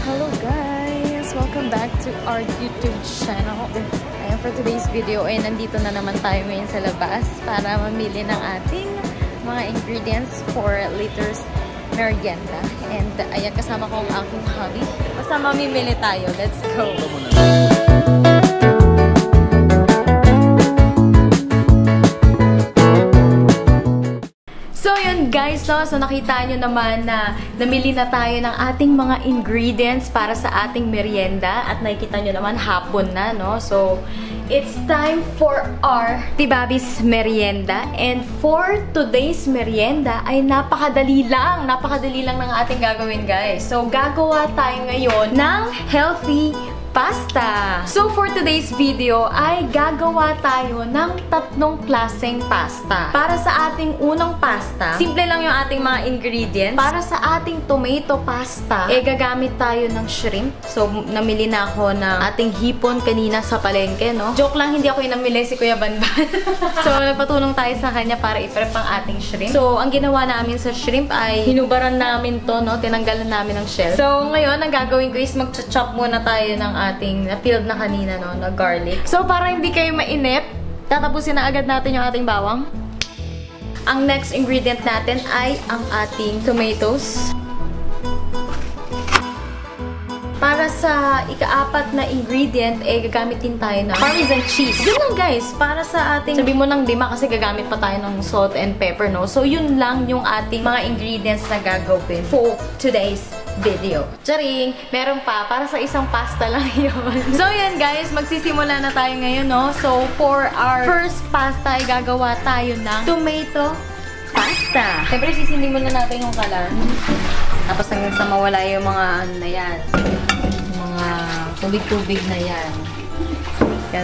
Hello guys! Welcome back to our YouTube channel. Ayan, for today's video ay nandito na naman tayo ngayon sa labas para mamili ng ating mga ingredients for later's merienda. And ayan, kasama ko ang aking hubby. Basta mamimili tayo. Let's go! So yun guys, no? So nakita nyo naman na namili na tayo ng ating mga ingredients para sa ating merienda at nakikita nyo naman hapon na, no? So it's time for our Tibabi's merienda, and for today's merienda ay napakadali lang ng ating gagawin guys. So gagawa tayo ngayon ng healthy pasta. So for today's video ay gagawa tayo ng tatlong klaseng pasta. Para sa ating unang pasta, simple lang yung ating mga ingredients. Para sa ating tomato pasta, gagamit tayo ng shrimp. So namili na ako ng ating hipon kanina sa palengke, no? Joke lang, hindi ako yung namili, si Kuya Banban. So nagpatulong tayo sa kanya para i-prep ang ating shrimp. So ang ginawa namin sa shrimp ay hinubaran namin to, no? Tinanggalan namin ng shell. So ngayon, ang gagawin ko is mag-chop muna tayo ng ating na-peeled na kanina, no, na garlic. So, para hindi kayo mainip, tatapusin na agad natin yung ating bawang. Ang next ingredient natin ay ang ating tomatoes. Para sa ika-apat na ingredient, gagamit din tayo ng Parmesan cheese. Yun lang guys, para sa ating, sabi mo ng 5 kasi gagamit pa tayo ng salt and pepper, no? So, yun lang yung ating mga ingredients na gagawin for today's video. Charing! Meron pa. Para sa isang pasta lang yun. So, yan guys. Magsisimula na tayo ngayon, no? So, for our first pasta, ay gagawa tayo ng tomato pasta. Siyempre, sisindi muna natin yung kalan. Tapos hanggang sa mawala yung mga ano na yan. Mga tubig-tubig na yan. Yan.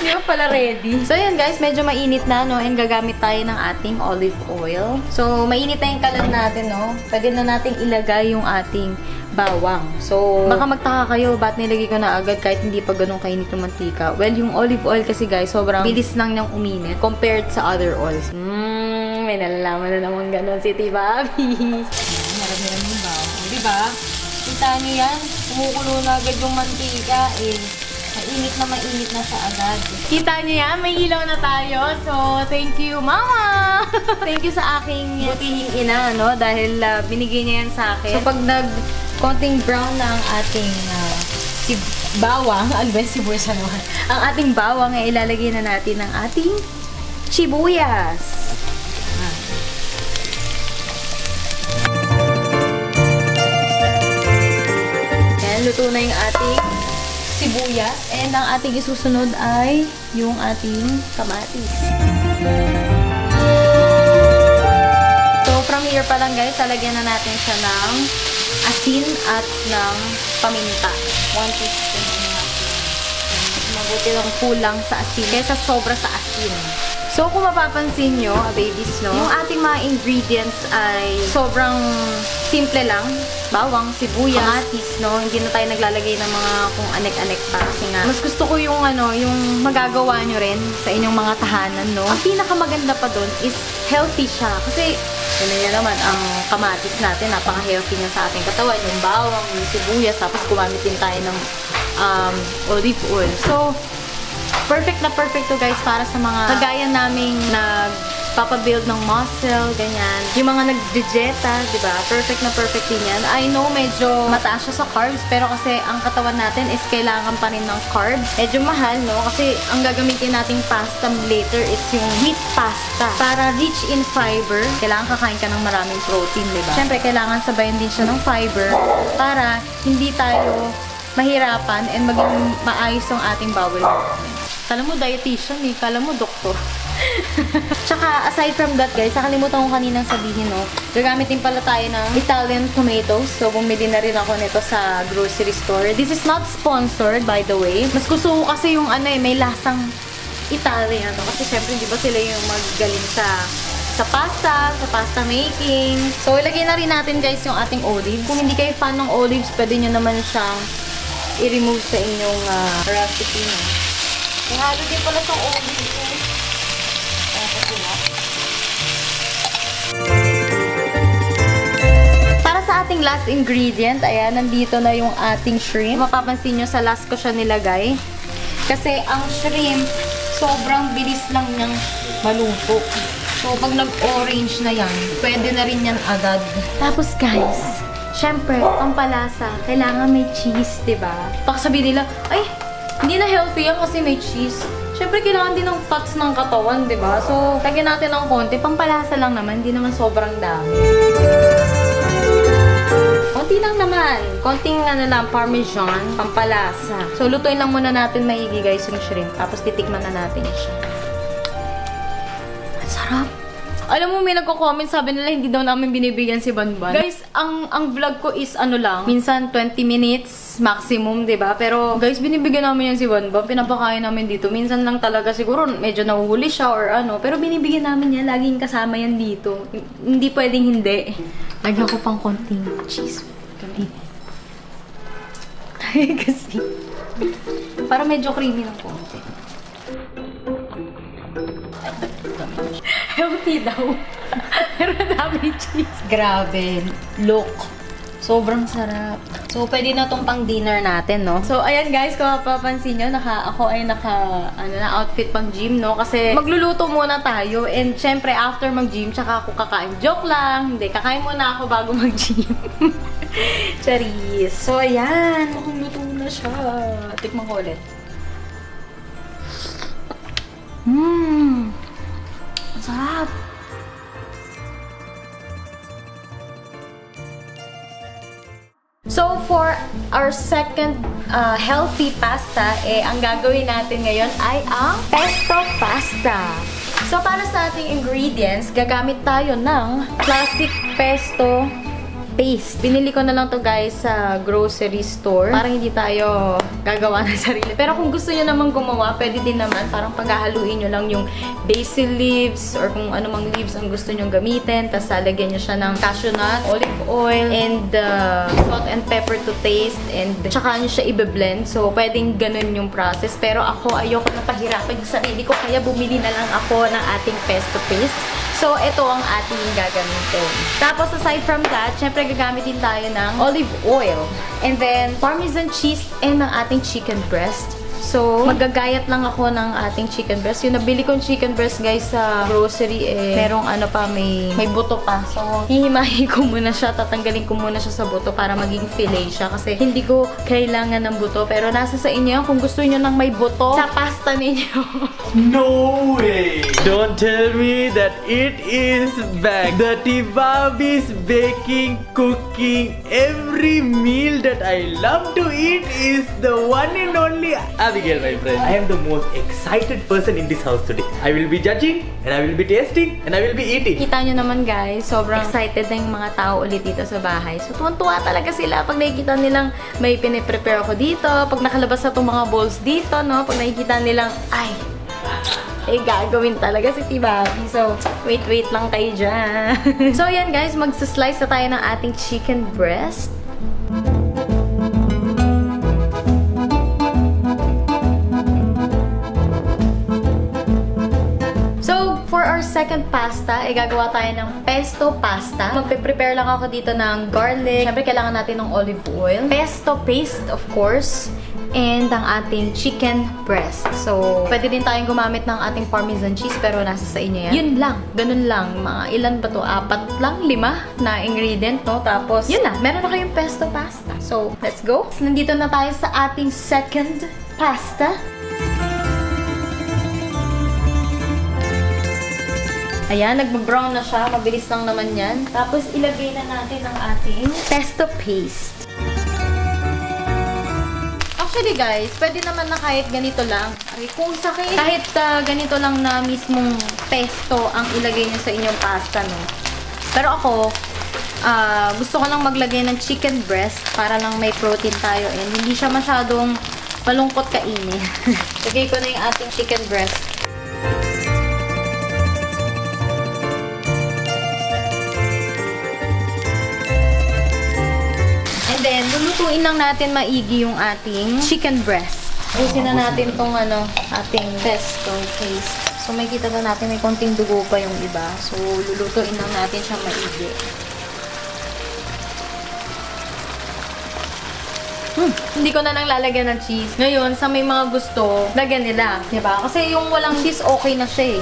Hindi pa pala ready. So, yan guys. Medyo mainit na, no? And gagamit tayo ng ating olive oil. So, mainit na yung kalan natin, no? Pwede na natin ilagay yung ating bawang. So, baka magtaka kayo, ba't nilagay ko na agad kahit hindi pa ganun kainit yung mantika? Well, yung olive oil kasi guys, sobrang bilis lang niyang uminit compared sa other oils. May nalalaman na naman ganun si Tibabi. Marami-rami yung bawang. Diba? Kita niyo yan? Kumukulo na agad yung mantika, mainit na siya agad. Kita niyo yan? May ilaw na tayo. So, thank you, Mama! Thank you sa aking butihing ina, no? Dahil binigay niya yan sa akin. So, pag konting brown na ang ating bawang, sibuyas naman. Ang ating bawang ay ilalagay na natin ang ating sibuyas. Yan, luto na yung ating sibuyas. And ang ating isusunod ay yung ating kamatis. So, from here pa lang guys, lalagyan na natin siya ng asin at ng paminta. 1 teaspoon na. Mabuti lang kulang sa asin kaysa sobra sa asin. So, kung mapapansin nyo, babies, no? Yung ating mga ingredients ay sobrang simple lang. Bawang, sibuyas, kamatis, no? Hindi na tayo naglalagay ng mga kung anek-anek pa. Kasi nga, mas gusto ko yung, yung magagawa nyo rin sa inyong mga tahanan, no? Ang pinakamaganda pa dun is healthy siya. Kasi, yun naman, ang kamatis natin, napaka-healthy niya sa ating katawan. Yung bawang, yung sibuyas, tapos gumamit din tayo ng olive oil. So, perfect na perfect to guys para sa mga kagaya naming nagpapabuild ng muscle, ganyan. Yung mga nag-dieta, diba? Perfect na perfect din yan. I know medyo mataas siya sa carbs, pero kasi ang katawan natin is kailangan pa rin ng carbs. Medyo mahal, no? Kasi ang gagamitin nating pasta later is yung wheat pasta. Para rich in fiber, kailangan kakain ka ng maraming protein, diba? Siyempre, kailangan sabayan din siya ng fiber para hindi tayo mahirapan and maging maayos yung ating bowel. Kala mo dietitian kala mo doktor. Tsaka aside from that guys, nakalimutan ko kaninang sabihin, no, gagamit din pala tayo ng Italian tomatoes. So bumili na rin ako nito sa grocery store. This is not sponsored by the way. Mas gusto ko kasi yung may lasang Italian, no? Kasi syempre di ba sila yung magaling sa pasta making. So ilagay na rin natin guys yung ating olives. Kung hindi kayo fan ng olives, pwede nyo naman siyang i-remove sa inyong recipe, no? Ihalo din pala itong olives. sa ating last ingredient, ayan, nandito na yung ating shrimp. Mapapansin nyo, sa last ko siya nilagay. Kasi ang shrimp, sobrang bilis lang niyang maluto. So, pag nag-orange na yan, pwede na rin yan agad. Tapos guys, syempre, pampalasa, kailangan may cheese, diba? Baka sabihin nila, ay, hindi na healthy yan kasi may cheese. Syempre, kailangan din ng fats ng katawan, diba? So, lagyan natin ng konti. Pampalasa lang naman, hindi naman sobrang dami. Konti lang naman. Konting parmesan, pampalasa. So, lutuin lang muna natin maigi guys yung shrimp. Tapos, titikman na natin siya. Ang sarap. Alam mo, may nagko-comment, sabi nila hindi daw namin binibigyan si Banban. Guys, ang vlog ko is lang, minsan 20 minutes maximum, 'di ba? Pero guys, binibigyan namin yan si Banban, pinapakain namin dito. Minsan lang talaga siguro medyo nahuhuli siya or pero binibigyan namin yan, laging kasama yan dito. Hindi pwedeng hindi. Lagyan ko pang konting cheese. Kasi para medyo creamy ng konti. Healthy daw. Pero dami cheese. Grabe. Look. Sobrang sarap. So, pwede na itong pang dinner natin, no? So, ayan guys, kung mapapansin nyo, ako ay outfit pang gym, no? Kasi magluluto muna tayo. And syempre, after mag-gym, tsaka ako kakain. Joke lang. Hindi, kakain muna ako bago mag-gym. Charis. So, ayan. Mukhang luto na siya. Tikman ko ulit. Sarap! So, for our second healthy pasta, ang gagawin natin ngayon ay ang pesto pasta. So, para sa ating ingredients, gagamit tayo ng classic pesto paste. Binili ko na lang to guys sa grocery store. Parang hindi tayo gagawa ng sarili. Pero kung gusto nyo naman gumawa, pwede din naman. Parang paghahaluin nyo lang yung basil leaves or kung ano mang leaves ang gusto nyo gamitin. Tapos lagyan nyo siya ng cashew nut, olive oil, and salt and pepper to taste. And tsaka nyo siya i-blend. So, pwedeng ganun yung process. Pero ako, ayoko na pahirapan yung sarili ko. Kaya bumili na lang ako ng ating pesto paste. So, ito ang ating gagamitin. Tapos, aside from that, syempre gagamit din tayo ng olive oil. And then, parmesan cheese and ng ating chicken breast. So, magagayat lang ako ng ating chicken breast. Yung nabili kong chicken breast, guys, sa grocery, merong may buto pa. So, hihimahin ko muna siya, tatanggalin ko muna siya sa buto para maging fillet siya. Kasi hindi ko kailangan ng buto. Pero nasa sa inyo yan kung gusto niyo ng may buto sa pasta ninyo. No way! Don't tell me that it is back. The Tibabi's baking, cooking, every meal that I love to eat is the one and only Abigail, my friend. I am the most excited person in this house today. I will be judging, and I will be tasting, and I will be eating. Kita nyo naman guys, sobrang excited na yung mga tao ulit dito sa bahay. So tuwan-tuwa talaga sila pag nakikita nilang may piniprepare ako dito, pag nakalabas na itong mga bowls dito, no? Pag nakikita nilang, ay, gagawin talaga si Tibabi. So, wait lang kayo dyan. So, yan guys, magsaslice na tayo ng ating chicken breast. For our second pasta, gagawa tayo ng pesto pasta. Magpe-prepare lang ako dito ng garlic. Siyempre, kailangan natin ng olive oil. Pesto paste, of course. And ang ating chicken breast. So, pwede din tayong gumamit ng ating parmesan cheese, pero nasa sa inyo yan. Yun lang. Ganun lang. Mga ilan ba to? 4 lang? 5 na ingredient, no? Tapos, yun na. Meron na kayong pesto pasta. So, let's go. So, nandito na tayo sa ating second pasta. Ayan, nagbe-brown na siya. Mabilis lang naman yan. Tapos, ilagay na natin ang ating pesto paste. Actually, guys, pwede naman na kahit ganito lang. Ay, kung sakit, kahit ganito lang na mismong pesto ang ilagay nyo sa inyong pasta, no? Pero ako, gusto ko lang maglagay ng chicken breast para lang may protein tayo. And hindi siya masyadong malungkot kainin. Lagay ko na yung ating chicken breast. Then, lulutuin lang natin maigi yung ating chicken breast. Busin na natin tong ating pesto paste. So, may kita na natin may konting dugo pa yung iba. So, lulutuin lang natin siya maigi. Hindi ko na nang lalagyan ng cheese. Ngayon, sa may mga gusto, lagyan nila. Diba? Kasi yung walang cheese, okay na siya eh.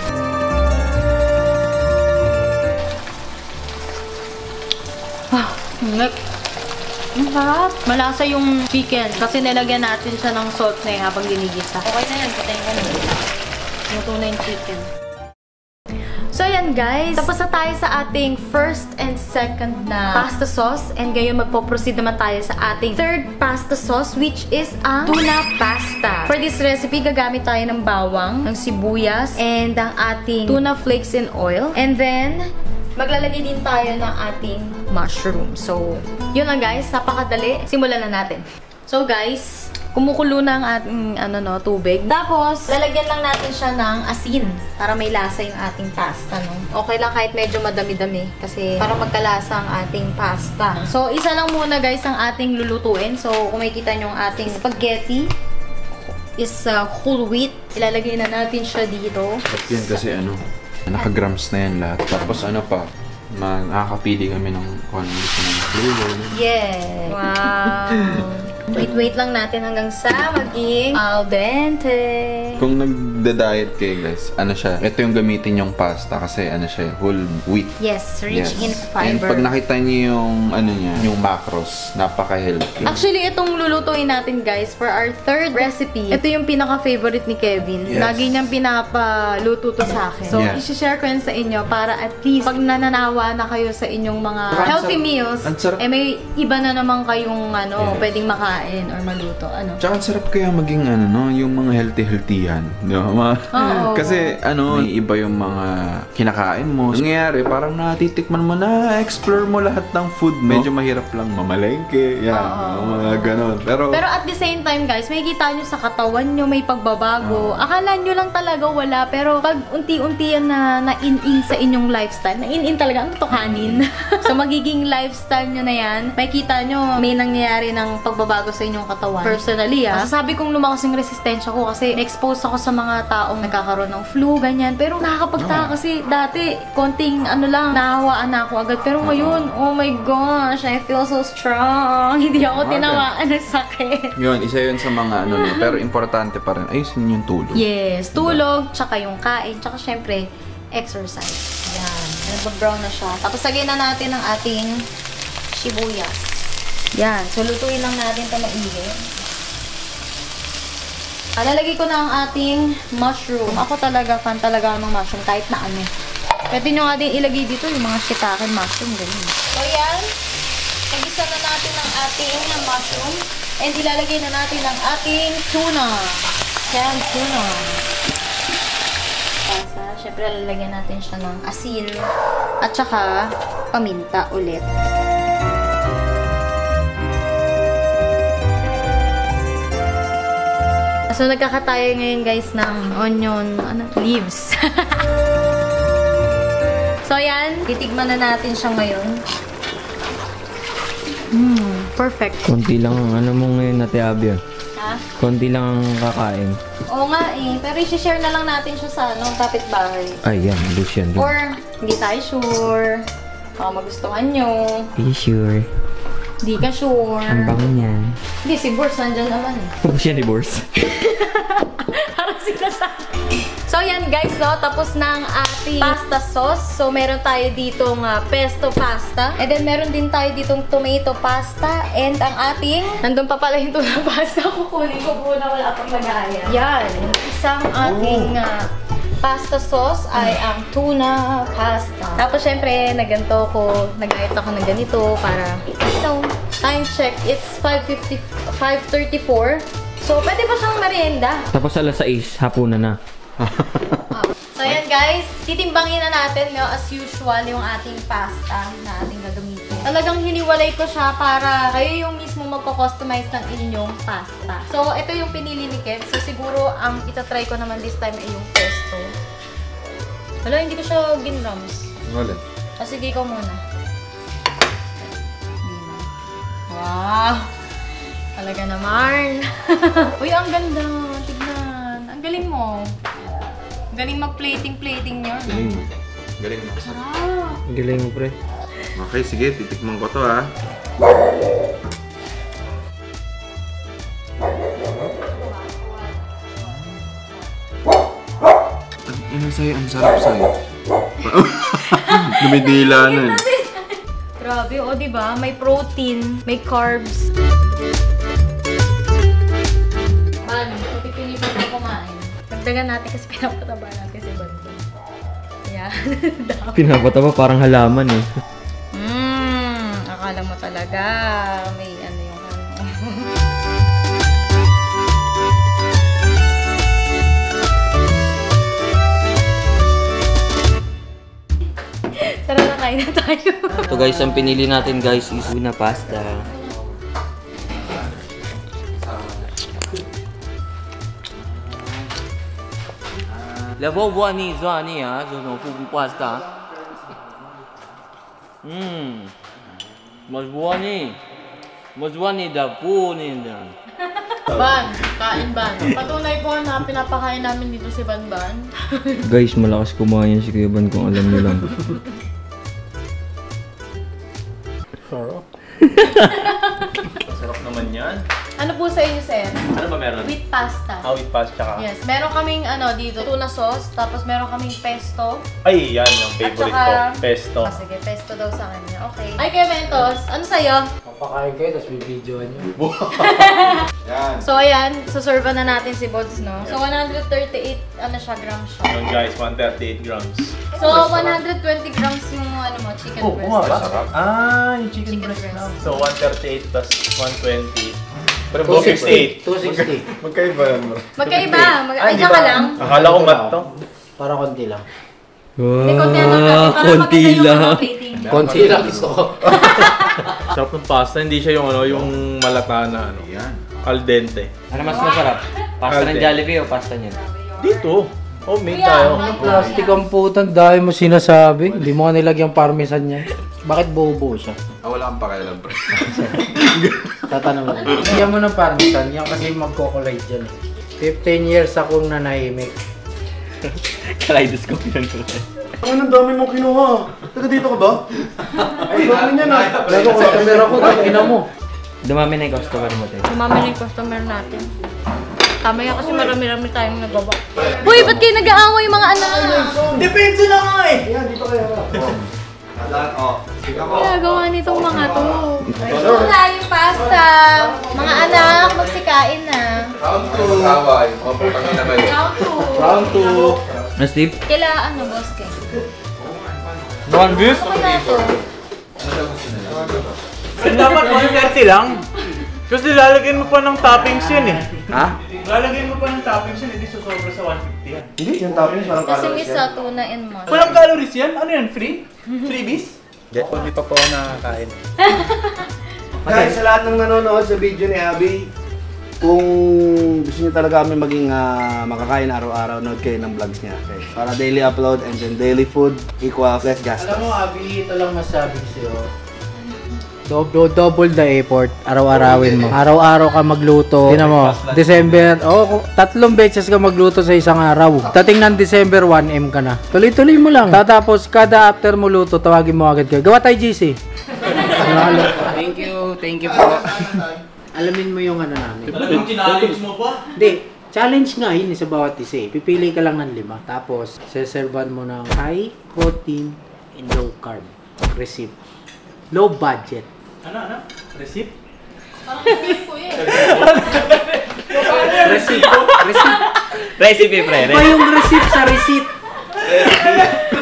Ang sarap. Malasa yung chicken kasi nilagyan natin siya ng salt na eh habang ginigisa. Okay na yan. Patayin ko na. Luto na yung chicken. So ayan guys, tapos na tayo sa ating first and second na pasta sauce. And ngayon magpo-proceed naman tayo sa ating third pasta sauce, which is ang tuna pasta. For this recipe, gagamit tayo ng bawang, ng sibuyas, and ang ating tuna flakes in oil. And then, maglalagay din tayo ng ating mushroom. So, yun lang guys, napakadali. Simulan na natin. So guys, kumukulo na ang ating tubig. Tapos, lalagyan lang natin siya ng asin para may lasa yung ating pasta. No? Okay lang kahit medyo madami-dami kasi para magkalasa ang ating pasta. So, isa lang muna guys ang ating lulutuin. So, kung makikita nyo ang ating spaghetti is whole wheat. Ilalagay na natin siya dito. At yan kasi naka-grams na yan lahat. Tapos makakapili kami ng kung ano gusto ng flavor. Yeah! Wow! Wait lang natin hanggang sa maging al dente. Kung nagda-diet kayo guys, ito yung gamitin yung pasta kasi siya, whole wheat. Yes, rich in And fiber. pag nakita niyo yung yung macros, napaka-healthy. Actually, itong lulutuin natin guys for our third recipe, ito yung pinaka-favorite ni Kevin. Yes. Lagi niyang pinapaluto to sa akin. So, isi-share ko yan sa inyo para at least pag nananawa na kayo sa inyong mga healthy meals, may iba na naman kayong pwedeng makain or maluto. Tsaka ang sarap kaya maging yung mga healthy-healthyhan. Di ba? Kasi may iba yung mga kinakain mo. Nangyayari, parang natitikman mo na, explore mo lahat ng food. Medyo mahirap lang mamalengke. Mga ganon. Pero at the same time guys, may kita nyo sa katawan nyo, may pagbabago. Akala nyo lang talaga wala, pero pag unti-unti yan na in-in sa inyong lifestyle, na in-in talaga, ano to kanin? So magiging lifestyle nyo na yan, may kita nyo may nangyayari ng pagbabago sa inyong katawan. Personally, masasabi kong lumakas yung resistensya ko kasi na-expose ako sa mga taong nagkakaroon ng flu, ganyan. Pero nakakapagtaka kasi dati, konting nahawaan na ako agad. Pero ngayon, oh my gosh, I feel so strong. Hindi ako tinawaan ng sakit. Yun, isa yun sa mga pero importante pa rin, ayusin yung tulog. Yes, tulog, tsaka yung kain, tsaka syempre, exercise. Yan, nag-brown na siya. Tapos lagyan na natin ang ating sibuyas. Yan. So, lutuin lang natin ito maigi. Lalagay ko na ang ating mushroom. Ako fan talaga ng mushroom kahit na ano. Pwede nyo nga din ilagay dito yung mga shiitake mushroom. Ganun. So, yan. Nagisa na natin ang ating mushroom. And ilalagay na natin ang ating tuna. Yan, tuna. Siyempre, lalagyan natin siya ng asin. At saka, paminta ulit. So, nagkakatayo ngayon guys ng onion leaves. So, yan. Titigman na natin siya ngayon. Perfect. Konti lang ang mo ngayon, Ate Abia. Ha? Konti lang ang kakain. Oo nga eh. Pero i-share na lang natin siya sa kapitbahay. Ay, yan. Lucian. Or, hindi tayo sure. Baka magustuhan nyo. Be sure. Hindi ka sure. Ang bango niyan. Hindi, si Bors nandyan naman eh. Huwag siya ni Bors. Parang sinasabi. So, yan guys, tapos na ang ating pasta sauce. So, meron tayo ditong pesto pasta. And then, meron din tayo ditong tomato pasta. And ang ating, nandun pa pala yung tuna pasta. Kukunin ko muna, wala pang lagaya. Yan, isang ating pasta sauce ay ang tuna pasta. Tapos, syempre, nag-diet ako ng ganito para, time check, it's 5:34. So, pwede pa siyang merienda. Tapos alas 6, hapunan na. So, ayan guys, titimbangin na natin as usual yung ating pasta na ating gagamitin. Talagang hiniwalay ko siya para kayo yung mismo magko-customize ng inyong pasta. So, ito yung pinili ni Kev. So, siguro ang itatry ko naman this time ay yung pesto. Wala, hindi ko siya ginrams. Wala. Sige, ikaw muna. Wow! Talaga naman. Uy, ang ganda. Tignan. Ang galing mo. Galing mag-plating niya. Galing mo. Sarap. Galing mo, pre. Okay, sige. Titikman ko to na sa'yo. Ang sarap sa'yo. Dumidila na. Grabe, o diba? May protein, may carbs. Ban, pipili pa na kumain. Dagdagan natin kasi pinapataba natin si Banton. Yan. Pinapataba parang halaman eh. Akala mo talaga may ano yung ano. Tara na, kain na tayo. Ito guys, ang pinili natin guys is tuna pasta. Level 1 ni Zani ah, tuna pasta. Mas buwan ni dapo ni dan. Ban, kain Ban. Patunay po na pinapakain namin dito si Banban. Guys, malakas kumain si Kuya Ban kung alam niyo lang. Sarap naman yan. Ano po sa inyo, sir? Ano ba meron? With pasta. With pasta tsaka. Yes, meron kaming ano dito, tuna sauce, tapos meron kaming pesto. Ay, yan yung favorite At saka- ko. Pesto. Ah, sige, pesto daw sa kanya. Okay. Ay, kay Mentos, ano sa'yo? Papakain kayo, tapos bibidyoan nyo. Yan. So ayan, saserve na natin si Bods, no? So 138 ano siya, grams siya. Yun guys, 138 grams. So 120 grams yung ano mo, chicken breast. Sarap. Yung chicken Chicken breast breast. lang. So 138 plus 120. Pero 260. 268. 260. Magkaiba yan, bro. Magkaiba. Ay, diyan ka lang. Akala ko mat to. Para konti lang. Hindi, konti lang natin. Para konti maganda yung lang. ano, plating. Konti lang gusto ko. Sarap ng pasta, hindi siya yung ano, yung malata na ano. Yan. Al dente. Ano mas masarap? Pasta ng Jollibee o pasta niyan? Dito. Homemade tayo. Plastic ang putang, dahil mo sinasabi. Hindi mo ka nilagyang parmesan yan. Bakit buo-buo siya? Wala kang pakialam, pre. Tatanong lang. Lagyan mo ng parmesan, yan kasi magko-collide dyan eh. 15 years akong nanahimik. Kaleidoscope yan ko. Ang dami mo kinuha. Taga dito ka ba? Ay, dami niya na. Lalo ko, camera ko, ina mo. Dumami na yung customer mo tayo. Umami na yung customer natin. Tama yan kasi marami-rami tayong nagawa. Uy, ba't kayo nag-aaway mga anak? Depensa na nga eh! Ginagawa nitong mga to. Ito na yung pasta. Mga anak, magsikain na. Round 2. Kaway. Pagkakita na kayo. Round 2. Na Steve? Kaila ano, boss kay? One beef? Okay na to. Dapat 130 lang. Kasi lalagyan mo pa ng toppings yun eh. Ha? Lalagyan mo pa ng toppings yun, hindi susobra sa 150 yan. Hindi, yung toppings parang Kasi calories may yan. sa tuna and mustard. Walang calories yan? Ano yan? Free? Freebies? Hindi pa po ako nakakain. Guys, sa lahat ng nanonood sa video ni Abby, kung gusto niyo talaga kami maging makakain araw-araw, nood kayo ng vlogs niya. Okay. Para daily upload and then daily food equals less gastos. Alam mo, Abi, ito lang masabi ko sa'yo. Double the effort, araw-arawin mo. Araw-araw ka magluto. Tingnan mo, December, 3 beses ka magluto sa isang araw. Dating ng December 1M ka na. Tuloy-tuloy mo lang. Tatapos, kada after mo luto, tawagin mo agad ka. Gawa tayo GC. Thank you po. Alamin mo yung ano namin. Challenge mo pa? Hindi, challenge nga yun sa bawat isa eh. Pipili ka lang ng 5. Tapos, seservan mo ng high protein and low carb. Receipt. Low budget. Ano? Receipt? Receipt. Receipt. Recipe pre. Iba yung receipt sa receipt.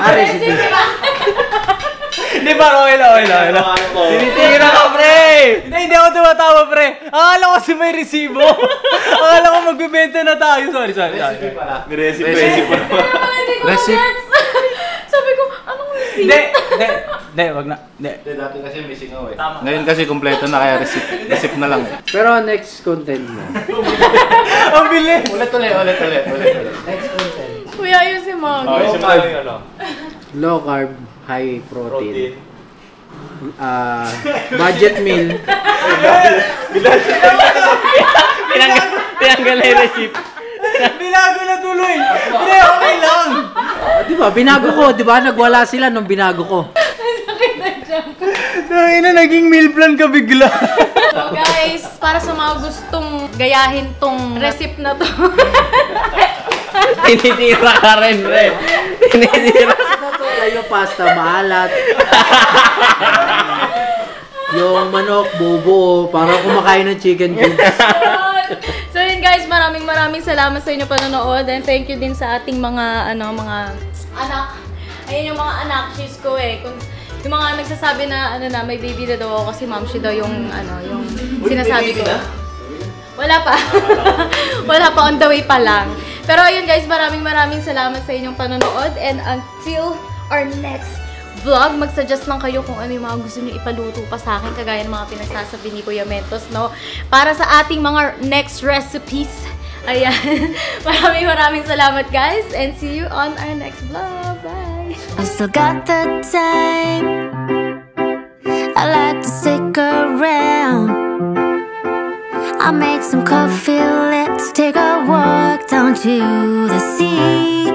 Recipe. Hindi pa, okay lang. Tinitira ka, pre! Hindi ako tumatawa, pre. Akala ko si may resibo. Akala ko magbibenta na tayo. Sorry. Recipe pala. Recipe Receipt. Sabi ko, anong receipt? Hindi, wag na. Hindi. Dati kasi may singaw eh. Tama. Ngayon kasi kompleto na kaya receipt na lang eh. Pero next content mo. Ang bilis! Ulit. Next content. Kuya, yun si Mag. Okay, simulan yung ano. Low carb, high protein. Budget meal. Tinanggal na yung receipt. Binago na tuloy! Hindi, okay lang! Di ba? Binago ko. Di ba? Nagwala sila nung binago ko. Naging meal plan ka bigla. So, guys, para sa mga gustong gayahin tong recipe na to. Tinitira ka rin, Re. Tinitira. Yung pasta, maalat. Yung manok, bubo, parang kumakain ng chicken cubes. So yun guys, maraming salamat sa inyo panonood and thank you din sa ating mga mga anak. Ayun yung mga anak, she's ko eh. Yung mga nagsasabi na may baby na daw ako kasi mamshi daw yung yung sinasabi ko. Wala pa. Wala pa, on the way pa lang. Pero ayun guys, maraming salamat sa inyong panonood and until our next vlog, mag-suggest lang kayo kung ano yung mga gusto niyo ipaluto pa sa akin, kagaya ng mga pinagsasabi ni Kuya Mentos, no? Para sa ating mga next recipes. Ayan. Maraming salamat guys and see you on our next vlog. Bye! I still got the time. I like to stick around. I'll make some coffee, let's take a walk down to the sea.